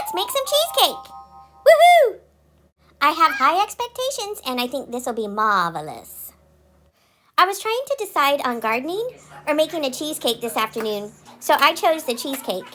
let's make some cheesecake. Woohoo! I have high expectations and I think this will be marvelous. I was trying to decide on gardening or making a cheesecake this afternoon, so I chose the cheesecake.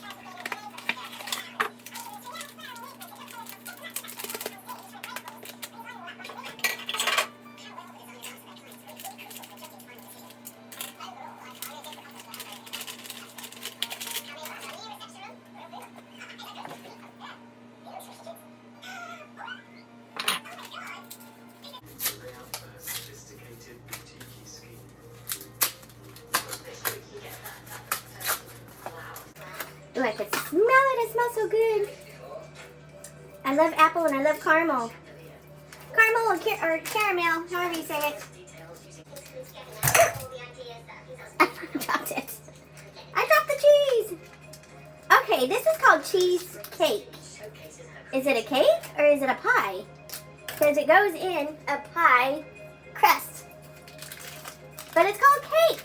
Ooh, I could smell it. It smells so good. I love apple and I love caramel. Caramel or caramel, however you say it. I dropped it. I dropped the cheese. Okay, this is called cheesecake. Is it a cake or is it a pie? Because it goes in a pie crust. But it's called cake.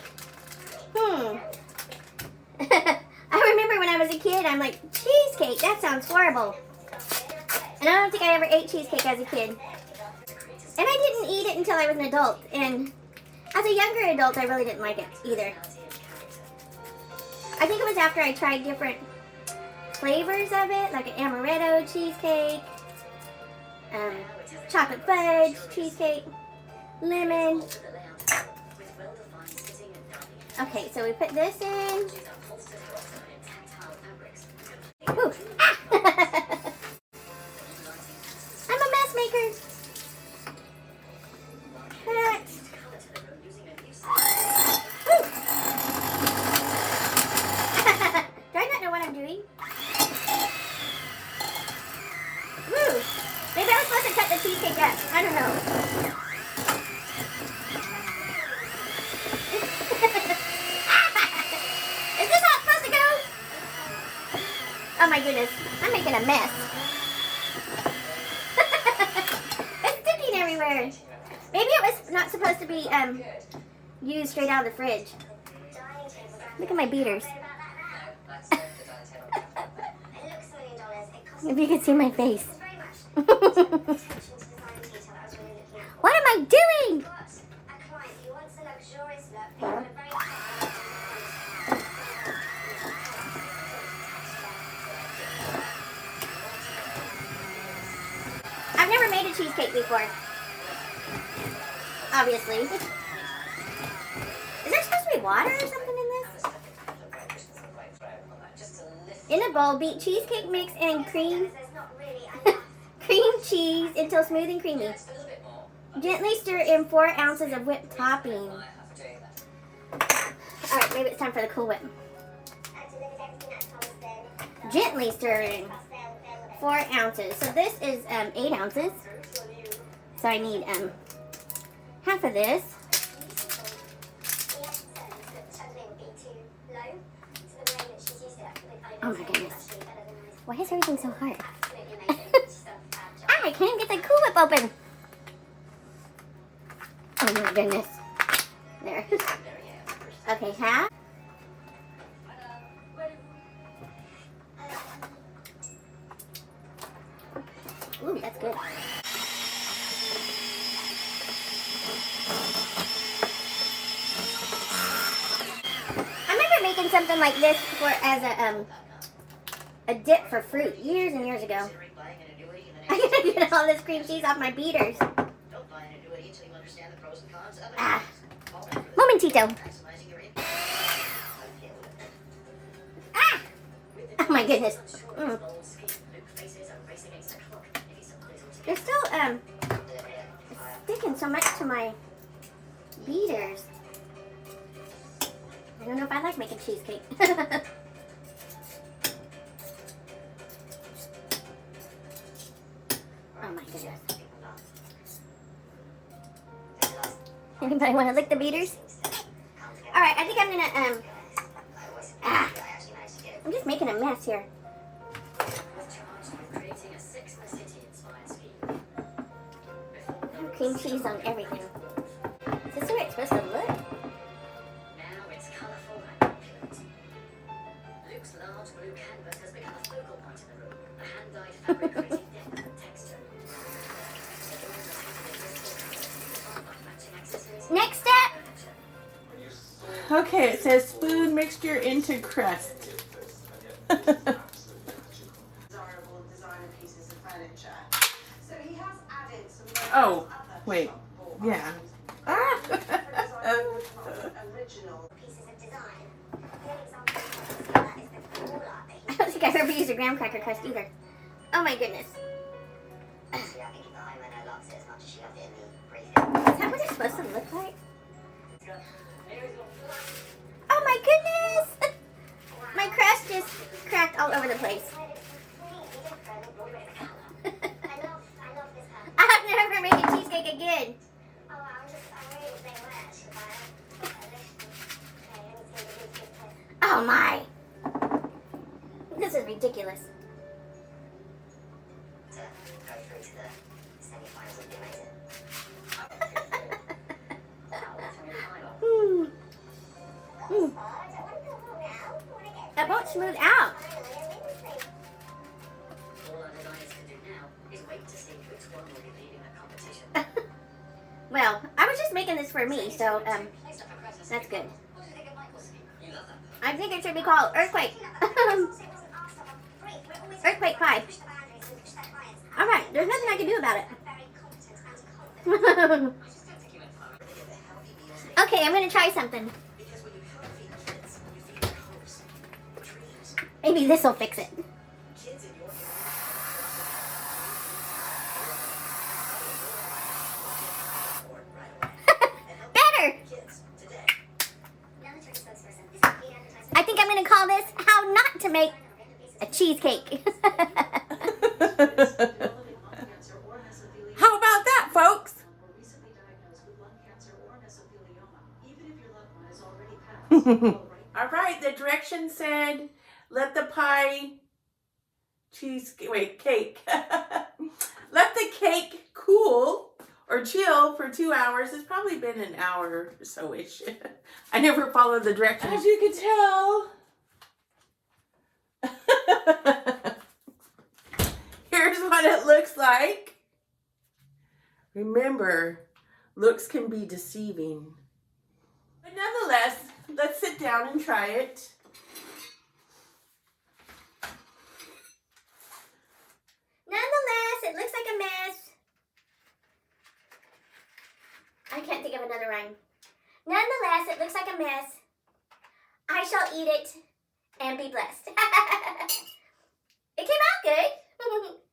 I remember when I was a kid, I'm like, cheesecake, that sounds horrible. And I don't think I ever ate cheesecake as a kid. And I didn't eat it until I was an adult. And as a younger adult, I really didn't like it either. I think it was after I tried different flavors of it, like an amaretto cheesecake, chocolate fudge cheesecake, lemon. Okay, so we put this in. Ooh. Ah! I'm a mess maker. Cut. Do I not know what I'm doing? Woo! Maybe I was supposed to cut the cheesecake up. I don't know. Is this how it's supposed to go? Oh my goodness, I'm making a mess. It's sticking everywhere. Maybe it was not supposed to be used straight out of the fridge. Look at my beaters. If you could see my face. What am I doing? I've never made a cheesecake before. Obviously. Is there supposed to be water or something in this? In a bowl, beat cheesecake mix and cream cheese until smooth and creamy. Gently stir in 4 ounces of whipped topping. Alright, maybe it's time for the Cool Whip. Gently stir in 4 ounces. So this is 8 ounces. So I need half of this. Oh my goodness. Why is everything so hard? I can't get the Cool Whip open. Oh my goodness. There. Okay, half. Ooh, that's good. I remember making something like this as a dip for fruit years and years ago. I gotta get all this cream cheese off my beaters. Ah, momentito. Ah! Oh my goodness. They're still sticking so much to my beaters. I don't know if I like making cheesecake. Oh my goodness. Anybody want to lick the beaters? Alright, I think I'm gonna, I'm just making a mess here. Cream cheese on everything. Is this the way it's supposed to look? Now it's colourful and opulent. Luke's large blue canvas has become a focal point in the room. A hand-dyed fabric creating depth and texture. Matching accessories. Next step. Okay, it says spoon mixture into crust. Desirable designer pieces of furniture. So he has added some Oh, other wait. shop boards. Yeah. Original. Pieces of design. Clear example of that is the cooler that I don't think I've ever used a graham cracker crust either. Oh my goodness. I think the homeowner loves it as much as she loved it in the briefing. Is that what it's supposed to look like? Oh my goodness! My crust just cracked all over the place. I'm never making cheesecake again. Oh my! This is ridiculous. To go through to the semi-finals would be amazing. Hmm. Hmm. It won't smooth out. All our designers can do now is wait to see which one will be leading the competition. Well, I was just making this for me, so that's good. What do you think of Michael's? You love that. I think it should be called Earthquake. Earthquake pie. All right, there's nothing I can do about it. Okay, I'm gonna try something. Because when you help feed kids, you feed their hopes, dreams, Maybe this will fix it. kids in your Better. kids today. I think I'm gonna call this "How Not to Make a Cheesecake." How about that, folks? Were recently diagnosed with lung cancer or mesothelioma. Even if your loved one has already passed. All right, the directions said let the cake. Let the cake cool or chill for 2 hours. It's probably been an hour or so-ish. I never followed the directions. As you can tell. Here's what it looks like. Remember, looks can be deceiving. But nonetheless, let's sit down and try it. Nonetheless, it looks like a mess. I can't think of another rhyme. Nonetheless, it looks like a mess. I shall eat it and be blessed. It came out good.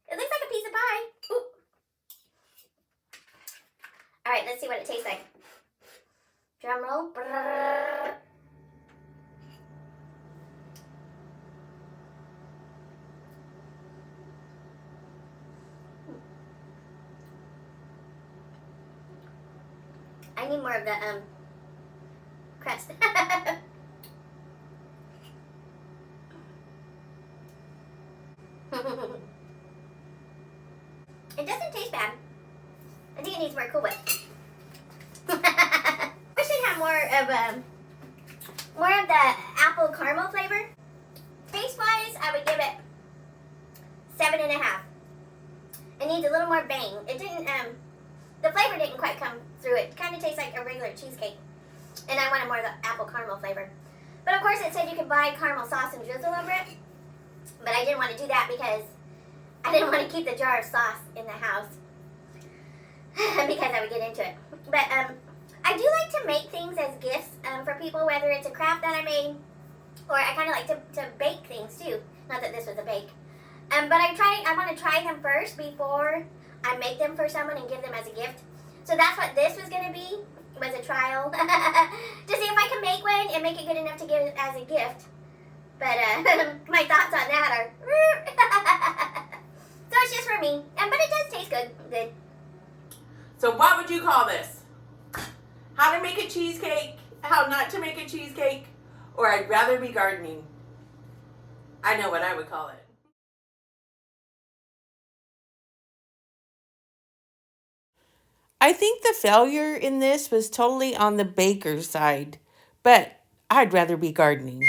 It looks like a piece of pie. Ooh. All right, let's see what it tastes like. Drum roll. Brrr. I need more of the crust. It doesn't taste bad. I think it needs more Cool Whip. We should have more of the apple caramel flavor. Taste-wise, I would give it 7.5. It needs a little more bang. It didn't. The flavor didn't quite come through. It kind of tastes like a regular cheesecake, and I wanted more of the apple caramel flavor. But of course, it said you could buy caramel sauce and drizzle over it. But I didn't want to do that because I didn't want to keep the jar of sauce in the house because I would get into it. But I do like to make things as gifts for people, whether it's a craft that I made, or I kind of like to bake things too. Not that this was a bake. But I want to try them first before I make them for someone and give them as a gift. So that's what this was going to be, was a trial to see if I can make one and make it good enough to give it as a gift. But my thoughts on that are so it's just for me. But it does taste good. So what would you call this? How to make a cheesecake, how not to make a cheesecake, or I'd rather be gardening. I know what I would call it. I think the failure in this was totally on the baker's side, but I'd rather be gardening.